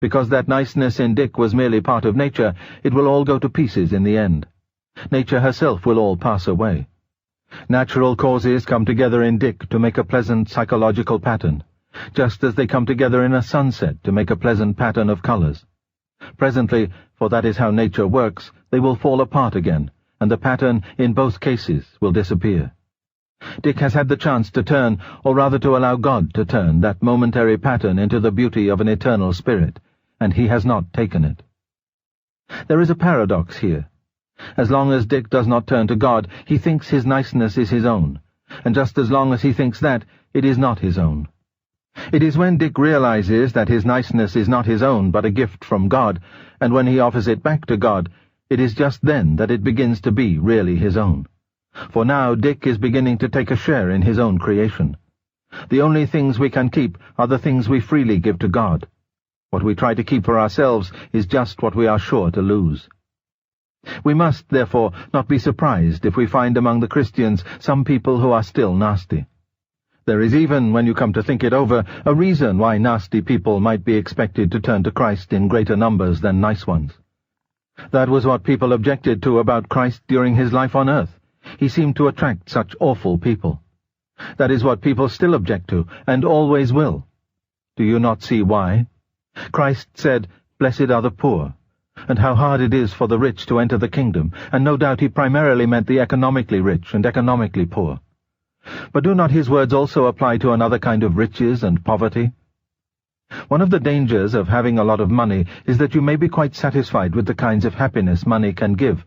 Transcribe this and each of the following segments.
Because that niceness in Dick was merely part of nature, it will all go to pieces in the end. Nature herself will all pass away. Natural causes come together in Dick to make a pleasant psychological pattern, just as they come together in a sunset to make a pleasant pattern of colors. Presently, for that is how nature works, they will fall apart again, and the pattern, in both cases, will disappear. Dick has had the chance to turn, or rather to allow God to turn, that momentary pattern into the beauty of an eternal spirit, and he has not taken it. There is a paradox here. As long as Dick does not turn to God, he thinks his niceness is his own, and just as long as he thinks that, it is not his own. It is when Dick realizes that his niceness is not his own but a gift from God, and when he offers it back to God, it is just then that it begins to be really his own. For now Dick is beginning to take a share in his own creation. The only things we can keep are the things we freely give to God. What we try to keep for ourselves is just what we are sure to lose. We must, therefore, not be surprised if we find among the Christians some people who are still nasty. There is even, when you come to think it over, a reason why nasty people might be expected to turn to Christ in greater numbers than nice ones. That was what people objected to about Christ during his life on earth. He seemed to attract such awful people. That is what people still object to, and always will. Do you not see why? Christ said, "Blessed are the poor," and how hard it is for the rich to enter the kingdom, and no doubt he primarily meant the economically rich and economically poor. But do not his words also apply to another kind of riches and poverty? One of the dangers of having a lot of money is that you may be quite satisfied with the kinds of happiness money can give,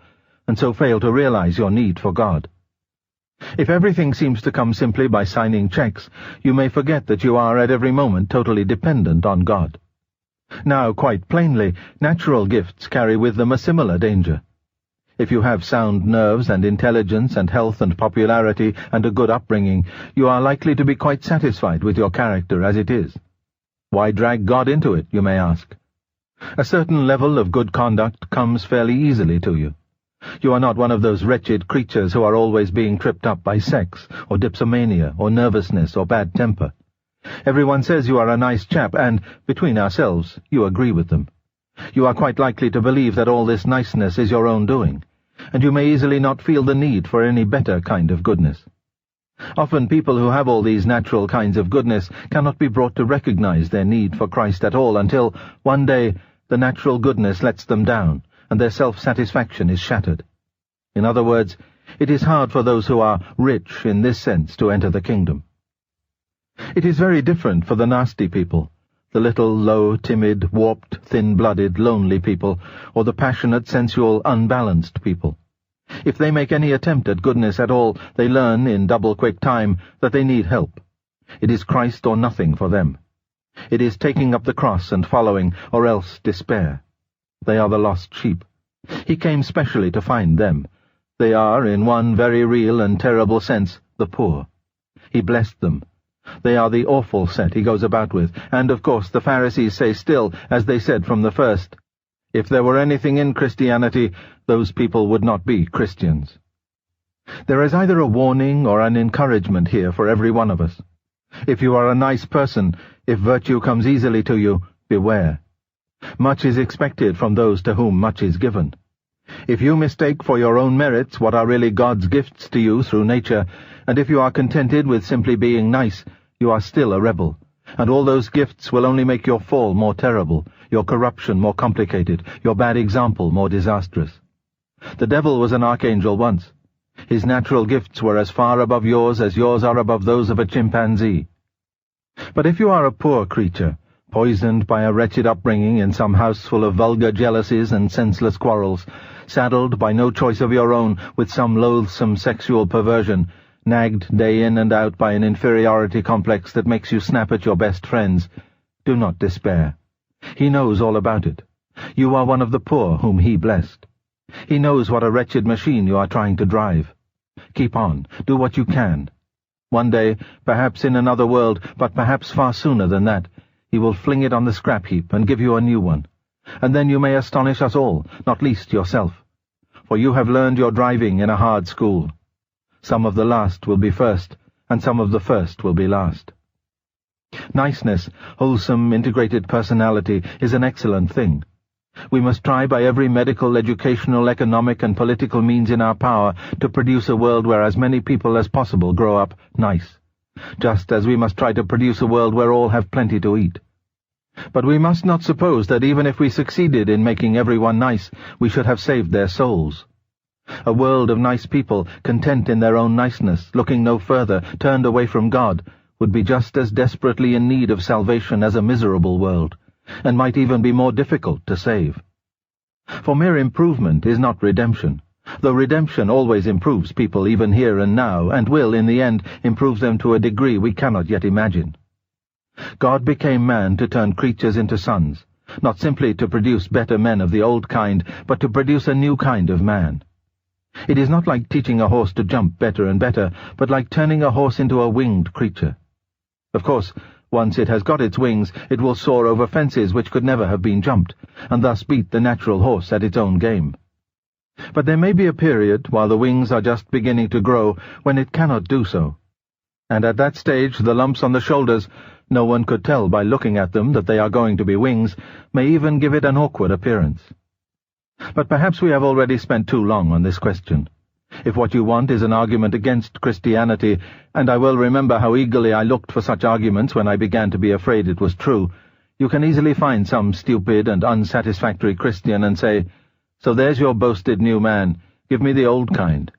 and so fail to realize your need for God. If everything seems to come simply by signing checks, you may forget that you are at every moment totally dependent on God. Now, quite plainly, natural gifts carry with them a similar danger. If you have sound nerves and intelligence and health and popularity and a good upbringing, you are likely to be quite satisfied with your character as it is. Why drag God into it, you may ask? A certain level of good conduct comes fairly easily to you. You are not one of those wretched creatures who are always being tripped up by sex, or dipsomania, or nervousness, or bad temper. Everyone says you are a nice chap, and, between ourselves, you agree with them. You are quite likely to believe that all this niceness is your own doing, and you may easily not feel the need for any better kind of goodness. Often people who have all these natural kinds of goodness cannot be brought to recognize their need for Christ at all until, one day, the natural goodness lets them down, and their self-satisfaction is shattered. In other words, it is hard for those who are rich in this sense to enter the kingdom. It is very different for the nasty people, the little, low, timid, warped, thin-blooded, lonely people, or the passionate, sensual, unbalanced people. If they make any attempt at goodness at all, they learn, in double-quick time, that they need help. It is Christ or nothing for them. It is taking up the cross and following, or else despair. They are the lost sheep. He came specially to find them. They are, in one very real and terrible sense, the poor. He blessed them. They are the awful set he goes about with, and of course the Pharisees say still, as they said from the first, if there were anything in Christianity, those people would not be Christians. There is either a warning or an encouragement here for every one of us. If you are a nice person, if virtue comes easily to you, beware. Much is expected from those to whom much is given. If you mistake for your own merits what are really God's gifts to you through nature, and if you are contented with simply being nice, you are still a rebel, and all those gifts will only make your fall more terrible, your corruption more complicated, your bad example more disastrous. The devil was an archangel once. His natural gifts were as far above yours as yours are above those of a chimpanzee. But if you are a poor creature, poisoned by a wretched upbringing in some house full of vulgar jealousies and senseless quarrels, saddled by no choice of your own with some loathsome sexual perversion, nagged day in and out by an inferiority complex that makes you snap at your best friends, do not despair. He knows all about it. You are one of the poor whom he blessed. He knows what a wretched machine you are trying to drive. Keep on. Do what you can. One day, perhaps in another world, but perhaps far sooner than that, he will fling it on the scrap heap and give you a new one. And then you may astonish us all, not least yourself. For you have learned your driving in a hard school. Some of the last will be first, and some of the first will be last. Niceness, wholesome, integrated personality, is an excellent thing. We must try by every medical, educational, economic, and political means in our power to produce a world where as many people as possible grow up nice, just as we must try to produce a world where all have plenty to eat. But we must not suppose that even if we succeeded in making everyone nice, we should have saved their souls. A world of nice people, content in their own niceness, looking no further, turned away from God, would be just as desperately in need of salvation as a miserable world, and might even be more difficult to save. For mere improvement is not redemption, though redemption always improves people even here and now, and will, in the end, improve them to a degree we cannot yet imagine. God became man to turn creatures into sons, not simply to produce better men of the old kind, but to produce a new kind of man. It is not like teaching a horse to jump better and better, but like turning a horse into a winged creature. Of course, once it has got its wings, it will soar over fences which could never have been jumped, and thus beat the natural horse at its own game. But there may be a period, while the wings are just beginning to grow, when it cannot do so. And at that stage the lumps on the shoulders, no one could tell by looking at them that they are going to be wings, may even give it an awkward appearance. But perhaps we have already spent too long on this question. If what you want is an argument against Christianity, and I well remember how eagerly I looked for such arguments when I began to be afraid it was true, you can easily find some stupid and unsatisfactory Christian and say, "So there's your boasted new man, give me the old kind."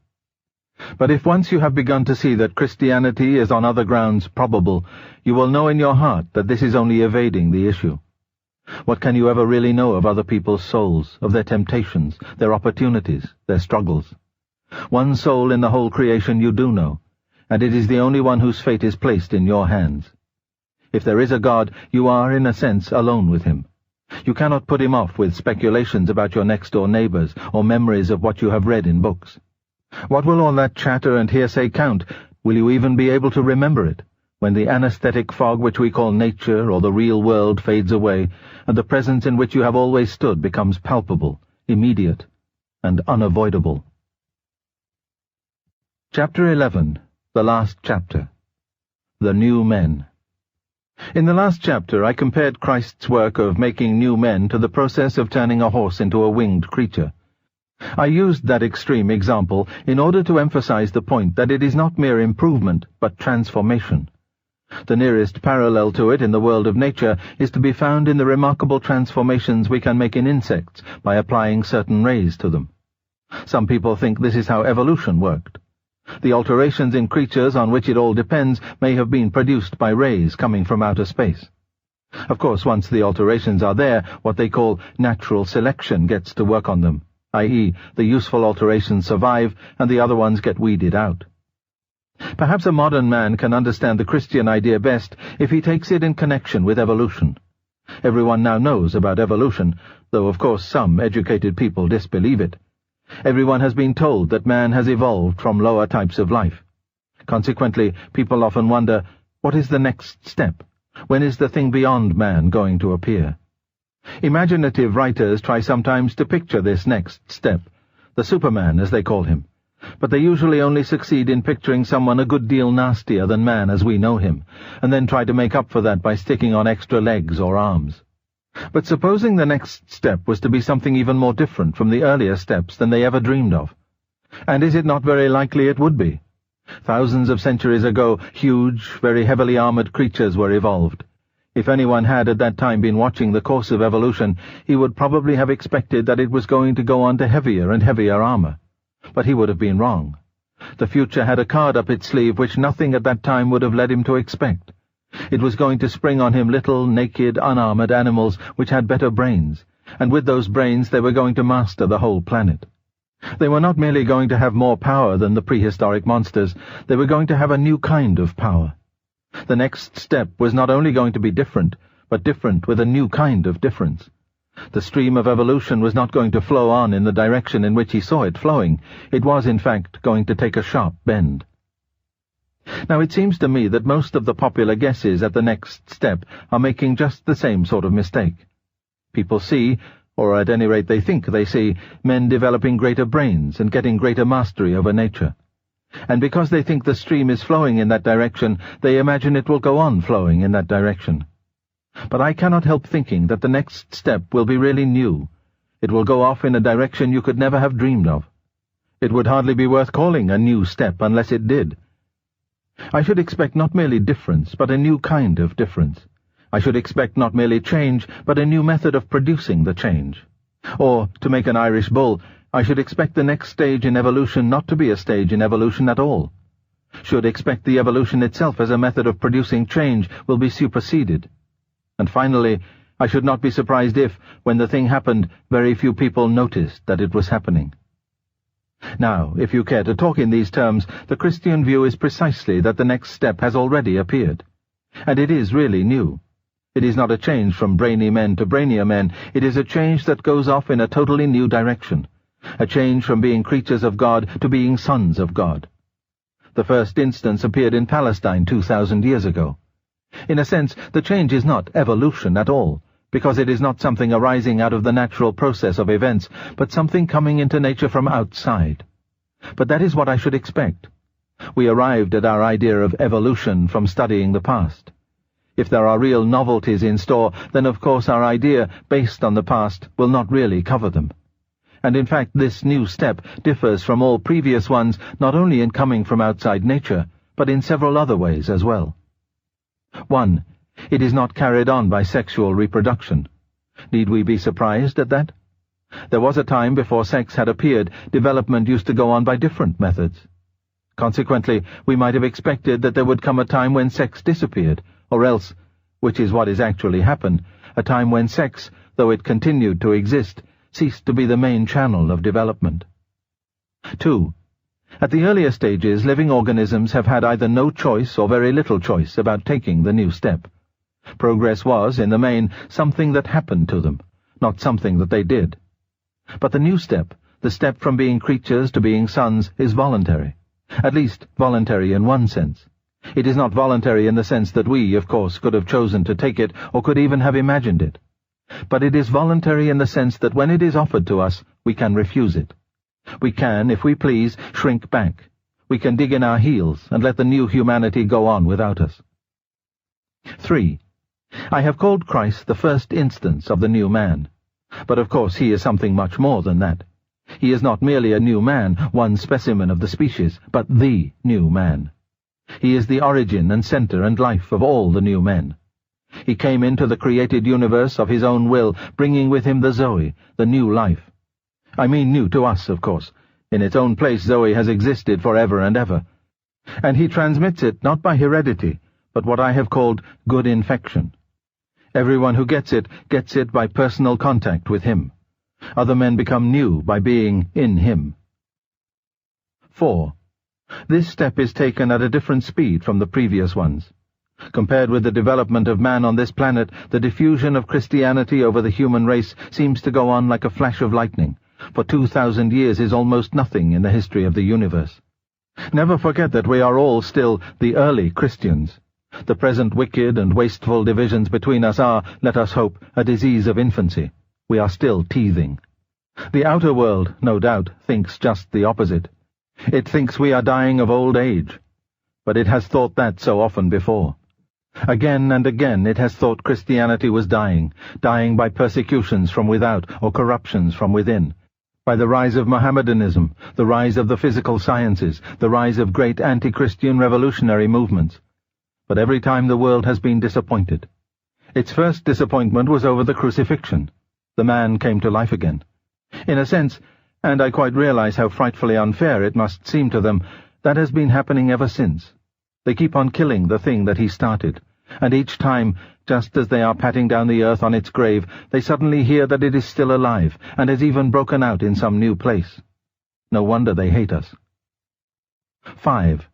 But if once you have begun to see that Christianity is on other grounds probable, you will know in your heart that this is only evading the issue. What can you ever really know of other people's souls, of their temptations, their opportunities, their struggles? One soul in the whole creation you do know, and it is the only one whose fate is placed in your hands. If there is a God, you are, in a sense, alone with him. You cannot put him off with speculations about your next-door neighbors, or memories of what you have read in books. What will all that chatter and hearsay count? Will you even be able to remember it, when the anesthetic fog which we call nature or the real world fades away, and the presence in which you have always stood becomes palpable, immediate, and unavoidable? Chapter 11, the last chapter. The New Men. In the last chapter I compared Christ's work of making new men to the process of turning a horse into a winged creature. I used that extreme example in order to emphasize the point that it is not mere improvement, but transformation. The nearest parallel to it in the world of nature is to be found in the remarkable transformations we can make in insects by applying certain rays to them. Some people think this is how evolution worked. The alterations in creatures on which it all depends may have been produced by rays coming from outer space. Of course, once the alterations are there, what they call natural selection gets to work on them, i.e., the useful alterations survive and the other ones get weeded out. Perhaps a modern man can understand the Christian idea best if he takes it in connection with evolution. Everyone now knows about evolution, though of course some educated people disbelieve it. Everyone has been told that man has evolved from lower types of life. Consequently, people often wonder, what is the next step? When is the thing beyond man going to appear? Imaginative writers try sometimes to picture this next step, the Superman as they call him, but they usually only succeed in picturing someone a good deal nastier than man as we know him, and then try to make up for that by sticking on extra legs or arms. But supposing the next step was to be something even more different from the earlier steps than they ever dreamed of? And is it not very likely it would be? Thousands of centuries ago, huge, very heavily armored creatures were evolved. If anyone had at that time been watching the course of evolution, he would probably have expected that it was going to go on to heavier and heavier armor. But he would have been wrong. The future had a card up its sleeve which nothing at that time would have led him to expect. It was going to spring on him little, naked, unarmored animals which had better brains, and with those brains they were going to master the whole planet. They were not merely going to have more power than the prehistoric monsters, they were going to have a new kind of power. The next step was not only going to be different, but different with a new kind of difference. The stream of evolution was not going to flow on in the direction in which he saw it flowing. It was, in fact, going to take a sharp bend. Now it seems to me that most of the popular guesses at the next step are making just the same sort of mistake. People see, or at any rate they think they see, men developing greater brains and getting greater mastery over nature. And because they think the stream is flowing in that direction, they imagine it will go on flowing in that direction. But I cannot help thinking that the next step will be really new. It will go off in a direction you could never have dreamed of. It would hardly be worth calling a new step unless it did. I should expect not merely difference, but a new kind of difference. I should expect not merely change, but a new method of producing the change. Or, to make an Irish bull, I should expect the next stage in evolution not to be a stage in evolution at all. Should expect the evolution itself as a method of producing change will be superseded. And finally, I should not be surprised if, when the thing happened, very few people noticed that it was happening. Now, if you care to talk in these terms, the Christian view is precisely that the next step has already appeared. And it is really new. It is not a change from brainy men to brainier men. It is a change that goes off in a totally new direction. A change from being creatures of God to being sons of God. The first instance appeared in Palestine 2,000 years ago. In a sense, the change is not evolution at all, because it is not something arising out of the natural process of events, but something coming into nature from outside. But that is what I should expect. We arrived at our idea of evolution from studying the past. If there are real novelties in store, then of course our idea, based on the past, will not really cover them. And in fact this new step differs from all previous ones not only in coming from outside nature, but in several other ways as well. 1. It is not carried on by sexual reproduction. Need we be surprised at that? There was a time before sex had appeared, development used to go on by different methods. Consequently, we might have expected that there would come a time when sex disappeared, or else, which is what has actually happened, a time when sex, though it continued to exist, ceased to be the main channel of development. 2. At the earlier stages, living organisms have had either no choice or very little choice about taking the new step. Progress was, in the main, something that happened to them, not something that they did. But the new step, the step from being creatures to being sons, is voluntary. At least, voluntary in one sense. It is not voluntary in the sense that we, of course, could have chosen to take it, or could even have imagined it. But it is voluntary in the sense that when it is offered to us, we can refuse it. We can, if we please, shrink back. We can dig in our heels and let the new humanity go on without us. 3. I have called Christ the first instance of the new man. But of course he is something much more than that. He is not merely a new man, one specimen of the species, but the new man. He is the origin and center and life of all the new men. He came into the created universe of his own will, bringing with him the Zoe, the new life. I mean new to us, of course. In its own place Zoe has existed forever and ever. And he transmits it not by heredity, but what I have called good infection. Everyone who gets it by personal contact with him. Other men become new by being in him. 4. This step is taken at a different speed from the previous ones. Compared with the development of man on this planet, the diffusion of Christianity over the human race seems to go on like a flash of lightning, for 2,000 years is almost nothing in the history of the universe. Never forget that we are all still the early Christians. The present wicked and wasteful divisions between us are, let us hope, a disease of infancy. We are still teething. The outer world, no doubt, thinks just the opposite. It thinks we are dying of old age. But it has thought that so often before. Again and again it has thought Christianity was dying by persecutions from without or corruptions from within, by the rise of Mohammedanism, the rise of the physical sciences, the rise of great anti-Christian revolutionary movements. But every time the world has been disappointed. Its first disappointment was over the crucifixion. The man came to life again. In a sense, and I quite realize how frightfully unfair it must seem to them, that has been happening ever since. They keep on killing the thing that he started, and each time, just as they are patting down the earth on its grave, they suddenly hear that it is still alive, and has even broken out in some new place. No wonder they hate us. 5.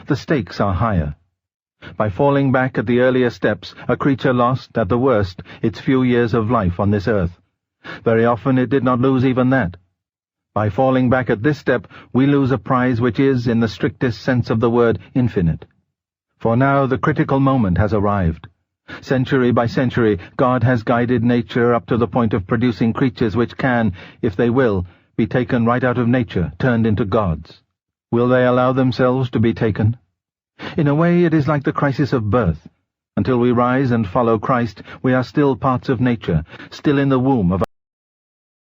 The stakes are higher. By falling back at the earlier steps, a creature lost, at the worst, its few years of life on this earth. Very often it did not lose even that. By falling back at this step, we lose a prize which is, in the strictest sense of the word, infinite. For now the critical moment has arrived. Century by century, God has guided nature up to the point of producing creatures which can, if they will, be taken right out of nature, turned into gods. Will they allow themselves to be taken? In a way, it is like the crisis of birth. Until we rise and follow Christ, we are still parts of nature, still in the womb of